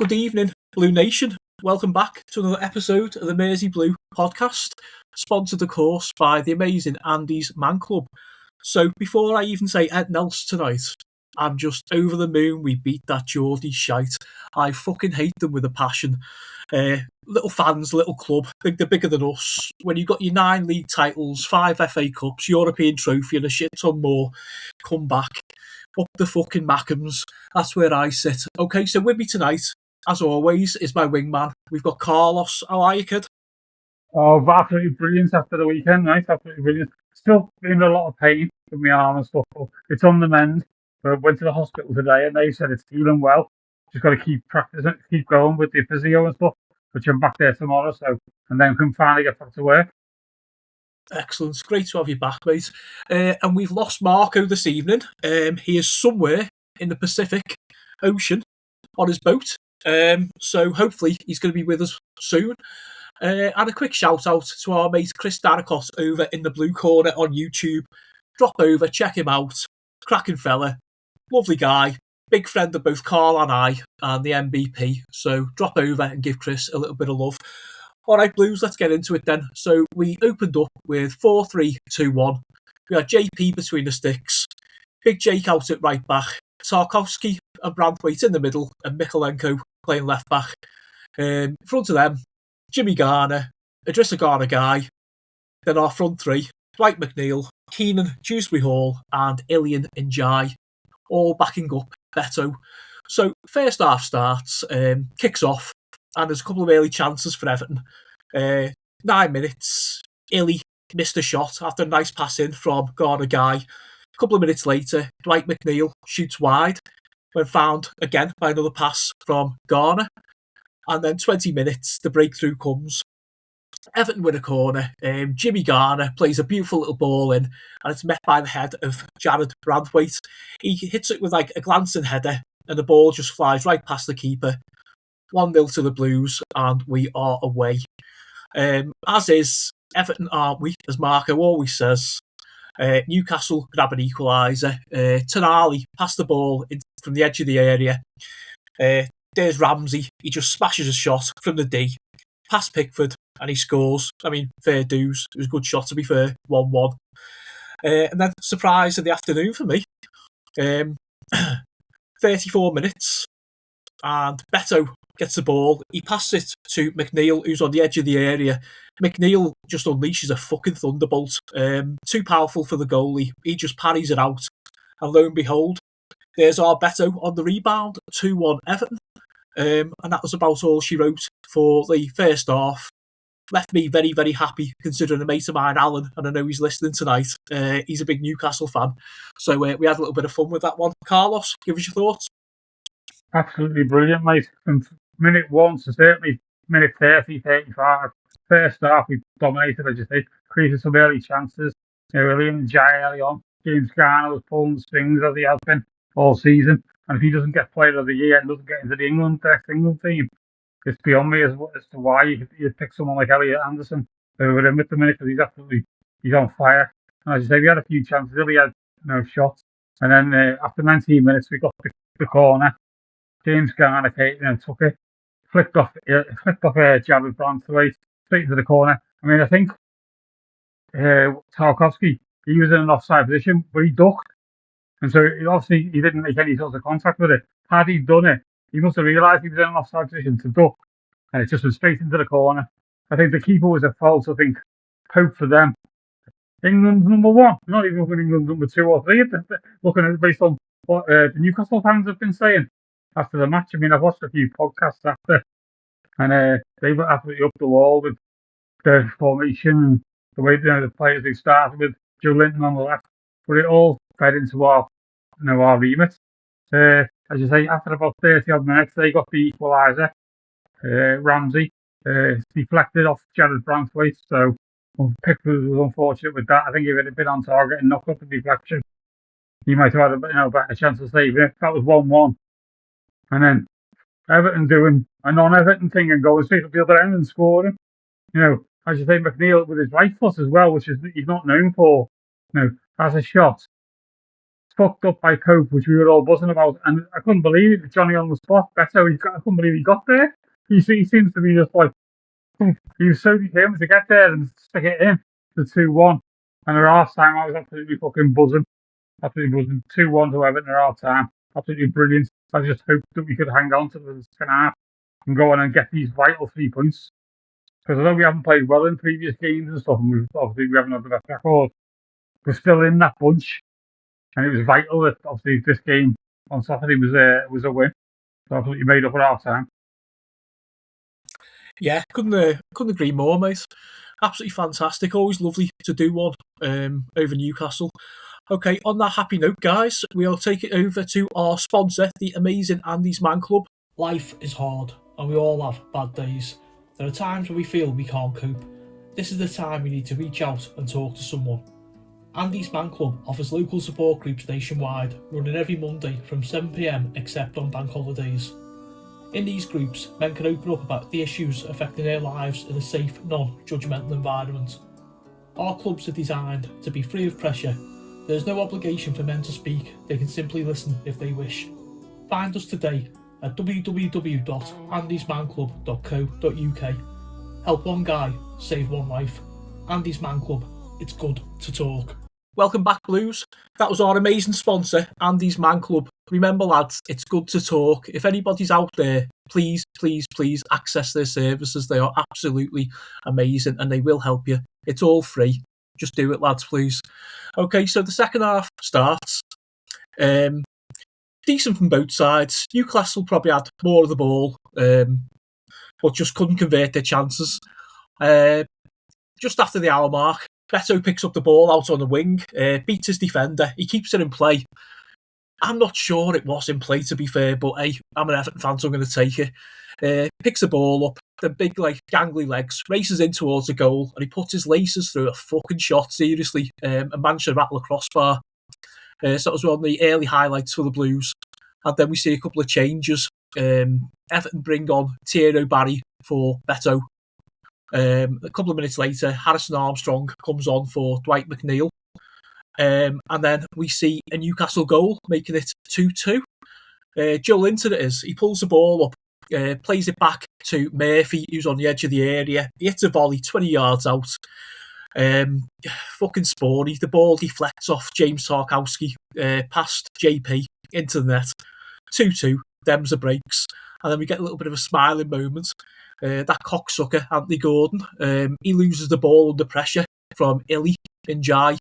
Good evening, Blue Nation. Welcome back to another episode of the Mersey Blue podcast, sponsored, of course, by the amazing Andy's Man Club. So before I even say anything else tonight, I'm just over the moon we beat that Geordie shite. I fucking hate them with a passion. Little fans, little club, they're bigger than us. When you've got your 9 league titles, 5 FA Cups, European trophy and a shit ton more, come back. Up the fucking Mackhams. That's where I sit. Okay, so with me tonight, as always, is my wingman. We've got Carlos. How are you, kid? Oh, absolutely brilliant after the weekend, right? Absolutely brilliant. Still in a lot of pain with my arm and stuff, but it's on the mend. I went to the hospital today and they said it's healing well. Just got to keep practicing, keep going with the physio and stuff, which I'm back there tomorrow, so, and then can finally get back to work. Excellent. Great to have you back, mate. And we've lost Marco this evening. He is somewhere in the Pacific Ocean on his boat. So hopefully he's going to be with us soon. And a quick shout out to our mate Chris Daracott over in the Blue Corner on YouTube. Drop over, check him out. Cracking fella. Lovely guy. Big friend of both Carl and I and the MVP. So drop over and give Chris a little bit of love. All right, Blues, let's get into it then. So we opened up with 4-3-2-1. We had JP between the sticks. Big Jake out at right back. Tarkowski and Branthwaite in the middle. And Mikolenko playing left back. In front of them, Jimmy Garner, Idrissa Garner Guy. Then our front three, Dwight McNeil, Keenan Dewsbury Hall and Ilian Njai. All backing up Beto. So first half starts, kicks off. And there's a couple of early chances for Everton. 9 minutes, Illy missed a shot after a nice pass in from Garner Guy. A couple of minutes later, Dwight McNeil shoots wide when found again by another pass from Garner. And then 20 minutes, the breakthrough comes. Everton win a corner. Jimmy Garner plays a beautiful little ball in, and it's met by the head of Jared Branthwaite. He hits it with like a glancing header, and the ball just flies right past the keeper. 1-0 to the Blues, and we are away. As is, Everton aren't we, as Marco always says. Newcastle grab an equaliser. Tonali passed the ball in from the edge of the area. There's Ramsey. He just smashes a shot from the D. Past Pickford, and he scores. I mean, fair dues. It was a good shot, to be fair. 1-1. And then, surprise of the afternoon for me. 34 minutes. And Beto gets the ball. He passes it to McNeil, who's on the edge of the area. McNeil just unleashes a fucking thunderbolt. Too powerful for the goalie. He just parries it out. And lo and behold, there's our Beto on the rebound. 2-1 Everton. And that was about all she wrote for the first half. Left me very, very happy, considering a mate of mine, Alan, and I know he's listening tonight. He's a big Newcastle fan. So we had a little bit of fun with that one. Carlos, give us your thoughts. Absolutely brilliant, mate. From minute 1 to certainly minute 30, 35. First half, we dominated, as you say, created some early chances. Ilian Njai early on. James Garner was pulling the strings as he has been all season. And if he doesn't get player of the year and doesn't get into the next England team, it's beyond me as to why you pick someone like Elliot Anderson over him at the minute, because he's on fire. And as you say, we had a few chances. He had no shots. And then after 19 minutes, we got the corner. James Garner took it, flicked off Jared Branthwaite straight into the corner. I mean, I think Tarkowski, he was in an offside position, but he ducked. And so obviously he didn't make any sort of contact with it. Had he done it, he must have realised he was in an offside position to duck. And it just went straight into the corner. I think the keeper was at fault. I think hope for them. England's number 1. Not even looking at England number 2 or 3. Looking at based on what the Newcastle fans have been saying after the match. I mean, I've watched a few podcasts after, and they were absolutely up the wall with their formation and the way the players they started with, Joe Linton on the left. But it all fed into our remit. As you say, after about 30 odd minutes, they got the equaliser. Ramsey deflected off Jared Branthwaite, so Pickford was unfortunate with that. I think if it had been on target and knocked up the deflection, he might have had a better chance of saving it. That was 1-1. And then Everton doing a non-Everton thing and going straight up the other end and scoring. As you say, McNeil with his right foot as well, which is he's not known for, has a shot. fucked up by Cope, which we were all buzzing about, and I couldn't believe it. Johnny on the spot, Beto, I couldn't believe he got there. He seems to be just like, he was so determined to get there and stick it in, the 2-1. And at half time, I was absolutely fucking buzzing. Absolutely buzzing. 2-1 to Everton at half time. Absolutely brilliant. I just hoped that we could hang on to the second half and go on and get these vital 3 points. Because although we haven't played well in previous games and stuff, and we haven't had the best record, we're still in that bunch. And it was vital that obviously this game on Saturday was a win. So absolutely made up at half time. Yeah, couldn't agree more, mate. Absolutely fantastic. Always lovely to do one over Newcastle. Okay, on that happy note, guys, we'll take it over to our sponsor, the amazing Andy's Man Club. Life is hard, and we all have bad days. There are times when we feel we can't cope. This is the time we need to reach out and talk to someone. Andy's Man Club offers local support groups nationwide, running every Monday from 7 p.m, except on bank holidays. In these groups, men can open up about the issues affecting their lives in a safe, non-judgmental environment. Our clubs are designed to be free of pressure. There is no obligation for men to speak, they can simply listen if they wish. Find us today at www.andysmanclub.co.uk. Help one guy, save one life. Andy's Man Club, it's good to talk. Welcome back, Blues. That was our amazing sponsor, Andy's Man Club. Remember, lads, it's good to talk. If anybody's out there, please access their services. They are absolutely amazing and they will help you. It's all free. Just do it, lads, please. Okay, so the second half starts. Decent from both sides. Newcastle probably had more of the ball, but just couldn't convert their chances. Just after the hour mark, Beto picks up the ball out on the wing, beats his defender. He keeps it in play. I'm not sure it was in play, to be fair, but hey, I'm an Everton fan, so I'm going to take it. Picks the ball up, the big, gangly legs, races in towards the goal, and he puts his laces through a fucking shot, seriously, and managed to rattle a crossbar. So that was one of the early highlights for the Blues. And then we see a couple of changes. Everton bring on TNTN for Beto. A couple of minutes later, Harrison Armstrong comes on for Dwight McNeil. And then we see a Newcastle goal, making it 2-2. Joe Linton it is. He pulls the ball up, plays it back to Murphy, who's on the edge of the area. He hits a volley 20 yards out. Fucking sporty. The ball deflects off James Tarkowski, past JP, into the net. 2-2. Them's the breaks. And then we get a little bit of a smiling moment. That cocksucker, Anthony Gordon, he loses the ball under pressure from Illy Njai.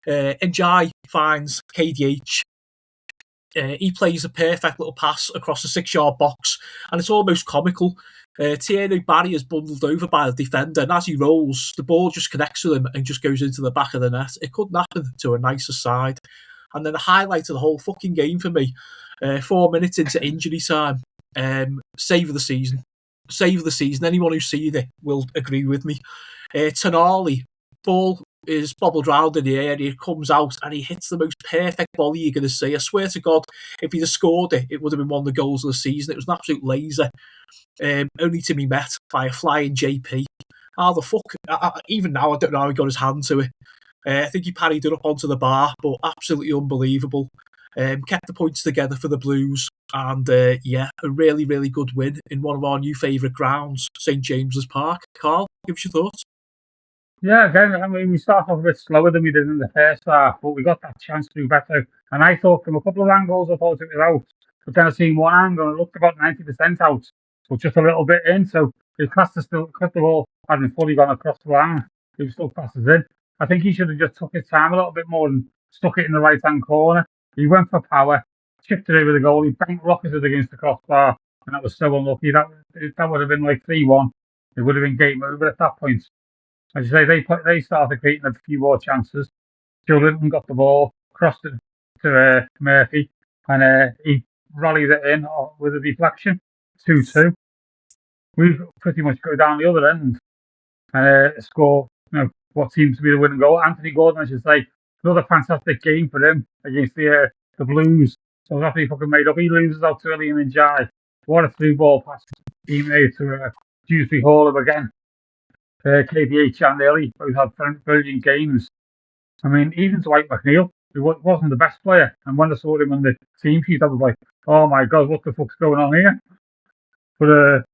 Njai finds KDH. He plays a perfect little pass across the 6-yard box, and it's almost comical. Thierry Barry is bundled over by the defender, and as he rolls, the ball just connects with him and just goes into the back of the net. It couldn't happen to a nicer side. And then the highlight of the whole fucking game for me, 4 minutes into injury time, save of the season. Save of the season. Anyone who's seen it will agree with me. Tonali, ball is bobbled round in the area, comes out, and he hits the most perfect volley you're going to see. I swear to God, if he'd have scored it, it would have been one of the goals of the season. It was an absolute laser, only to be met by a flying JP. How the fuck? Even now, I don't know how he got his hand to it. I think he parried it up onto the bar, but absolutely unbelievable. Kept the points together for the Blues, and a really, really good win in one of our new favourite grounds, St James's Park. Carl, give us your thoughts. Yeah, again, I mean, we started off a bit slower than we did in the first half, but we got that chance to do better. And I thought from a couple of angles, I thought it was out. But then I seen one angle, and it looked about 90% out, but just a little bit in. So the cluster still cut the ball, hadn't fully gone across the line. It was still passes in. I think he should have just took his time a little bit more and stuck it in the right-hand corner. He went for power, chipped it over the goal. He banked rocketed against the crossbar, and that was so unlucky. That would have been like 3-1. It would have been game over at that point. As you say, they started creating a few more chances. Joe Linton got the ball, crossed it to Murphy, and he rallied it in with a deflection, 2-2. We pretty much go down the other end and score, what seems to be the winning goal. Anthony Gordon, I should say, another fantastic game for him against the Blues. So after he fucking made up, he loses out to Illy and Njai. What a through ball pass he made to Dewsbury Hall again. KDH and Illy both had brilliant games. I mean, even Dwight McNeil, he wasn't the best player. And when I saw him on the team sheet, I was like, oh my God, what the fuck's going on here? But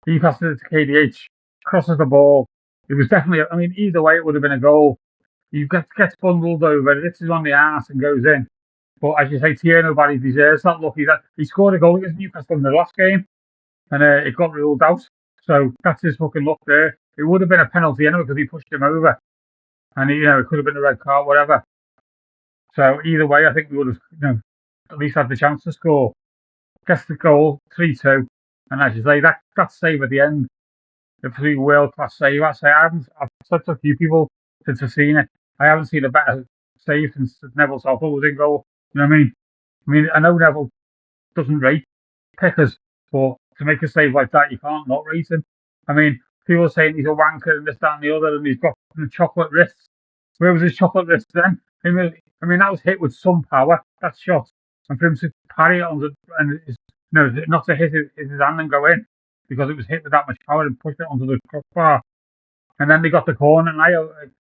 he passes it to KDH, crosses the ball. It was definitely, I mean, either way, it would have been a goal. He gets bundled over, hits it on the arse and goes in. But as you say, Tierno Barry deserves that. Lucky that he scored a goal against Newcastle in the last game, and it got ruled out. So that's his fucking luck there. It would have been a penalty anyway because he pushed him over, and it could have been a red card, whatever. So either way, I think we would have, at least had the chance to score. Gets the goal, 3-2, and as you say, that save at the end, the three world-class save. I've said to a few people since I've seen it, I haven't seen a better save since Neville Southall was in goal. You know what I mean? I know Neville doesn't rate Pickers, but to make a save like that, you can't not rate him. I mean, people are saying he's a wanker and this, that, and the other, and he's got the chocolate wrists. Where was his chocolate wrist then? I mean, that was hit with some power, that shot. And for him to parry it and not to hit his hand and go in, because it was hit with that much power and pushed it onto the crossbar. And then they got the corner, and I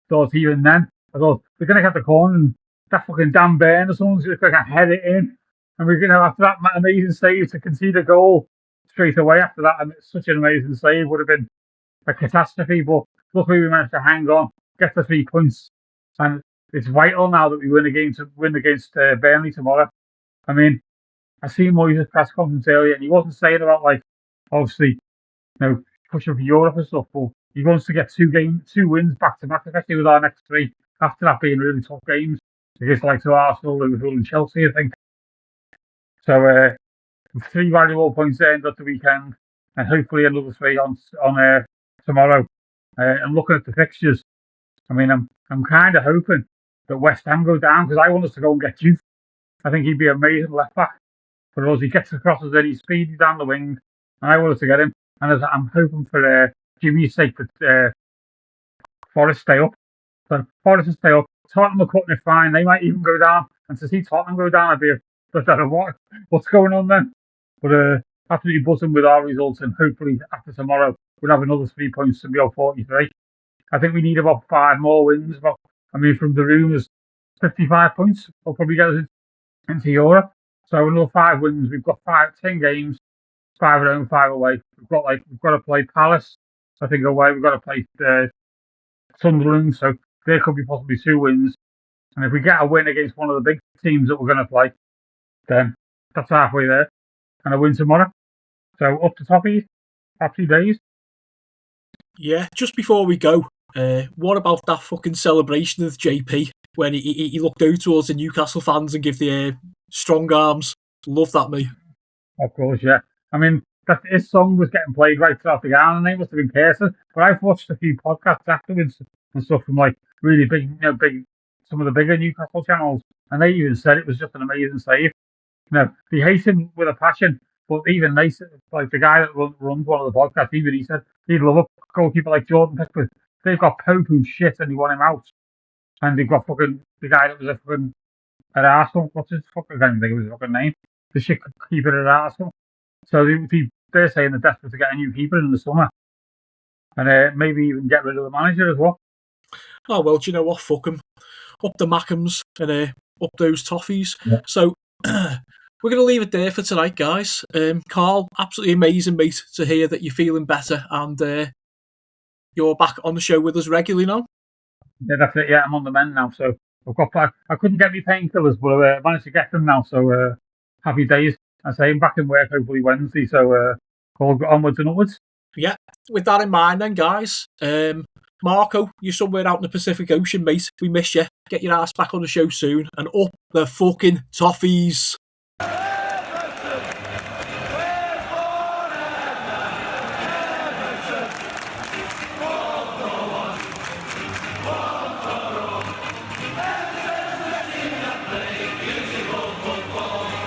thought even then, they're going to get the corner, and that fucking Dan Burn or someone's just going to head it in. And we're going to, after that amazing save, to concede a goal straight away after that. And it's such an amazing save, would have been a catastrophe. But luckily, we managed to hang on, get the 3 points. And it's vital now that we win against Burnley tomorrow. I mean, I seen Moyes' press conference earlier, and he wasn't saying about, like, obviously, pushing for Europe and stuff, but he wants to get 2 wins back to back, especially with our next 3, after that being really tough games against, like, to Arsenal, Liverpool and Chelsea, I think. So 3 valuable points there at the weekend, and hopefully another 3 on tomorrow. And looking at the fixtures, I mean, I'm kind of hoping that West Ham go down, because I want us to go and get Juve. I think he'd be an amazing left back for us. He gets the crosses in, he's speedy down the wing, and I want us to get him. And I'm hoping for Jimmy's sake that Forest stay up. So Forest will stay up. Tottenham are cutting it fine. They might even go down. And to see Tottenham go down, I'd be I don't know what's going on then. But absolutely buzzing with our results, and hopefully after tomorrow we'll have another 3 points to be on 43. I think we need about 5 more wins. From the rumours, 55 points will probably get us into Europe. So another 5 wins. We've got 10 games, 5 at home, 5 away. We've got to play Palace, I think, away. We've got to play Sunderland, so there could be possibly 2 wins. And if we get a win against one of the big teams that we're going to play, then that's halfway there. And a win tomorrow. So up to Toffees. Happy days. Yeah, just before we go, what about that fucking celebration with JP when he looked out towards the Newcastle fans and gave the strong arms? Love that, mate. Of course, yeah. I mean, his song was getting played right throughout the game, and they must have been cursing. But I've watched a few podcasts afterwards and stuff from, like, really big, some of the bigger Newcastle channels, and they even said it was just an amazing save. They hate him with a passion, but even they, like the guy that runs one of the podcasts, even he said he'd love a goalkeeper like Jordan Pickford. They've got Pope who's shit and he want him out, and they've got fucking the guy that was at Arsenal. What's his fucking? I can't think of his fucking name. The shit keeper at Arsenal. So they're saying they're desperate to get a new keeper in the summer, and maybe even get rid of the manager as well. Oh well, do you know what? Fuck him. Up the Mackhams and up those toffees. Yeah. So we're going to leave it there for tonight, guys. Carl, absolutely amazing, mate, to hear that you're feeling better and you're back on the show with us regularly now. Yeah, that's it. Yeah, I'm on the mend now, so I've got back. I couldn't get me painkillers, but I managed to get them now. So happy days. I say I'm back in work hopefully Wednesday. So all onwards and upwards. Yeah. With that in mind, then, guys. Marco, you're somewhere out in the Pacific Ocean, mate. We miss you. Get your ass back on the show soon, and up the fucking toffees.